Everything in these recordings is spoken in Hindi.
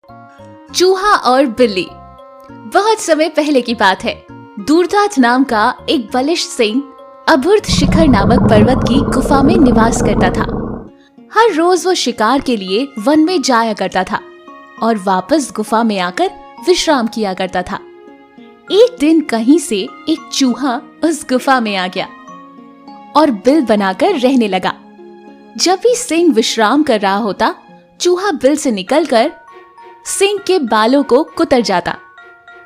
चूहा और बिल्ली। बहुत समय पहले की बात है। दूरदाज नाम का एक बलिष्ठ सिंह अभूर्त शिखर नामक पर्वत की गुफा में निवास करता था। हर रोज वो शिकार के लिए वन में जाया करता था और वापस गुफा में आकर विश्राम किया करता था। एक दिन कहीं से एक चूहा उस गुफा में आ गया और बिल बनाकर रहने लगा। जब भी सिंह विश्राम कर रहा होता, चूहा बिल से निकलकर सिंह के बालों को कुतर जाता।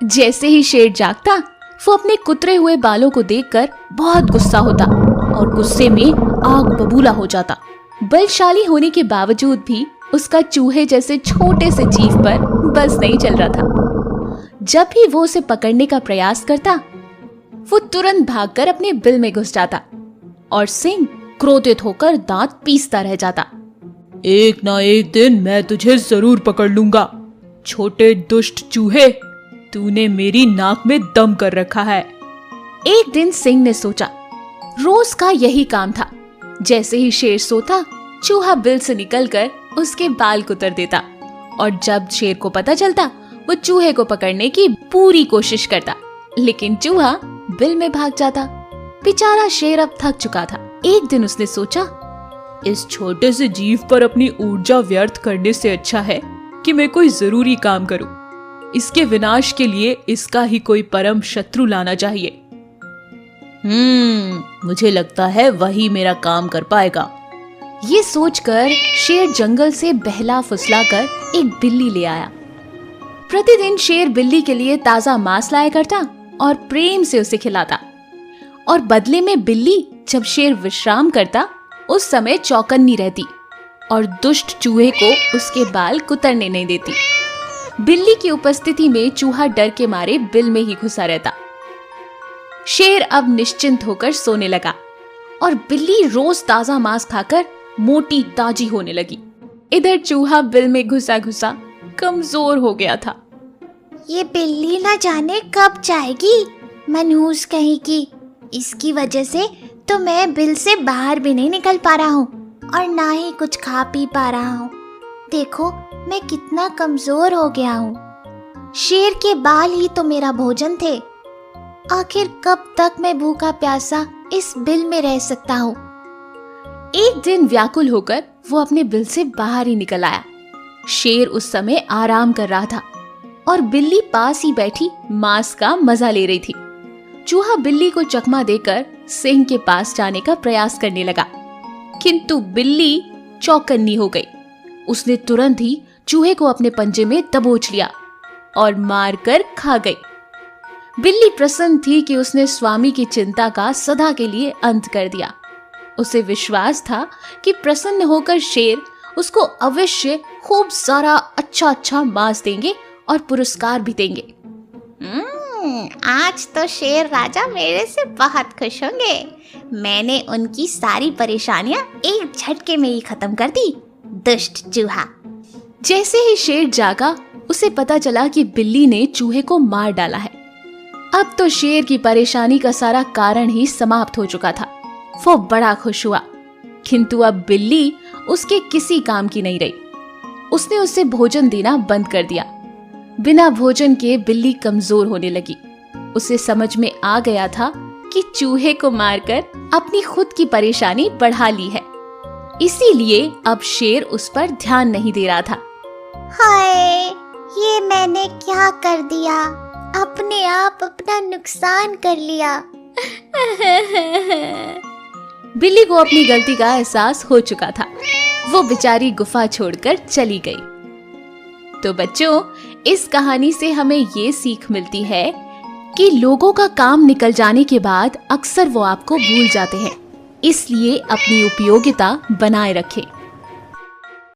जैसे ही शेर जागता, वो अपने कुतरे हुए बालों को देखकर बहुत गुस्सा होता और गुस्से में आग बबूला हो जाता। बलशाली होने के बावजूद भी उसका चूहे जैसे छोटे से जीव पर बस नहीं चल रहा था। जब भी वो उसे पकड़ने का प्रयास करता, वो तुरंत भागकर अपने बिल में घुस जाता और सिंह क्रोधित होकर दांत पीसता रह जाता। एक ना एक दिन मैं तुझे जरूर पकड़ लूंगा, छोटे दुष्ट चूहे, तूने मेरी नाक में दम कर रखा है। एक दिन सिंह ने सोचा, रोज का यही काम था। जैसे ही शेर सोता, चूहा बिल से निकलकर उसके बाल कुतर देता और जब शेर को पता चलता, वो चूहे को पकड़ने की पूरी कोशिश करता, लेकिन चूहा बिल में भाग जाता। बेचारा शेर अब थक चुका था। एक दिन उसने सोचा, इस छोटे से जीव पर अपनी ऊर्जा व्यर्थ करने से अच्छा है कि मैं कोई जरूरी काम करूं। इसके विनाश के लिए इसका ही कोई परम शत्रु लाना चाहिए। मुझे लगता है वही मेरा काम कर पाएगा। ये सोचकर शेर जंगल से बहला फुसला कर एक बिल्ली ले आया। प्रतिदिन शेर बिल्ली के लिए ताजा मांस लाया करता और प्रेम से उसे खिलाता, और बदले में बिल्ली जब शेर विश्राम करता, उस समय चौकन्नी रहती और दुष्ट चूहे को उसके बाल कुतरने नहीं देती। बिल्ली की उपस्थिति में चूहा डर के मारे बिल में ही घुसा रहता। शेर अब निश्चिंत होकर सोने लगा और बिल्ली रोज ताजा मांस खाकर मोटी ताजी होने लगी। इधर चूहा बिल में घुसा घुसा कमजोर हो गया था। ये बिल्ली ना जाने कब जाएगी, मनहूस कहीं की। इसकी वजह से तो मैं बिल से बाहर भी नहीं निकल पा रहा हूँ और ना ही कुछ खा पी पा रहा हूँ। देखो मैं कितना कमजोर हो गया हूँ। शेर के बाल ही तो मेरा भोजन थे। आखिर कब तक मैं भूखा प्यासा इस बिल में रह सकता हूँ। एक दिन व्याकुल होकर वो अपने बिल से बाहर ही निकल आया। शेर उस समय आराम कर रहा था और बिल्ली पास ही बैठी मांस का मजा ले रही थी। चूहा बिल्ली को चकमा देकर सिंह के पास जाने का प्रयास करने लगा, किंतु बिल्ली चौकन्नी हो गई। उसने तुरंत ही चूहे को अपने पंजे में दबोच लिया और मारकर खा गई। बिल्ली प्रसन्न थी कि उसने स्वामी की चिंता का सदा के लिए अंत कर दिया। उसे विश्वास था कि प्रसन्न होकर शेर उसको अवश्य खूब सारा अच्छा मांस देंगे और पुरस्कार भी देंगे। आज तो शेर राजा मेरे से बहुत खुश होंगे। मैंने उनकी सारी परेशानियां एक झटके में ही खत्म कर दी। दुष्ट चूहा। जैसे ही शेर जागा, उसे पता चला कि बिल्ली ने चूहे को मार डाला है। अब तो शेर की परेशानी का सारा कारण ही समाप्त हो चुका था। वो बड़ा खुश हुआ, किंतु अब बिल्ली उसके किसी काम की नहीं रही। उसने उसे भोजन देना बंद कर दिया। बिना भोजन के बिल्ली कमजोर होने लगी। उसे समझ में आ गया था कि चूहे को मारकर अपनी खुद की परेशानी बढ़ा ली है, इसीलिए अब शेर उस पर ध्यान नहीं दे रहा था। हाय, ये मैंने क्या कर दिया? अपने आप अपना नुकसान कर लिया। बिल्ली को अपनी गलती का एहसास हो चुका था। वो बेचारी गुफा छोड़कर चली गई। तो बच्चों, इस कहानी से हमें ये सीख मिलती है कि लोगों का काम निकल जाने के बाद अक्सर वो आपको भूल जाते हैं, इसलिए अपनी उपयोगिता बनाए रखें।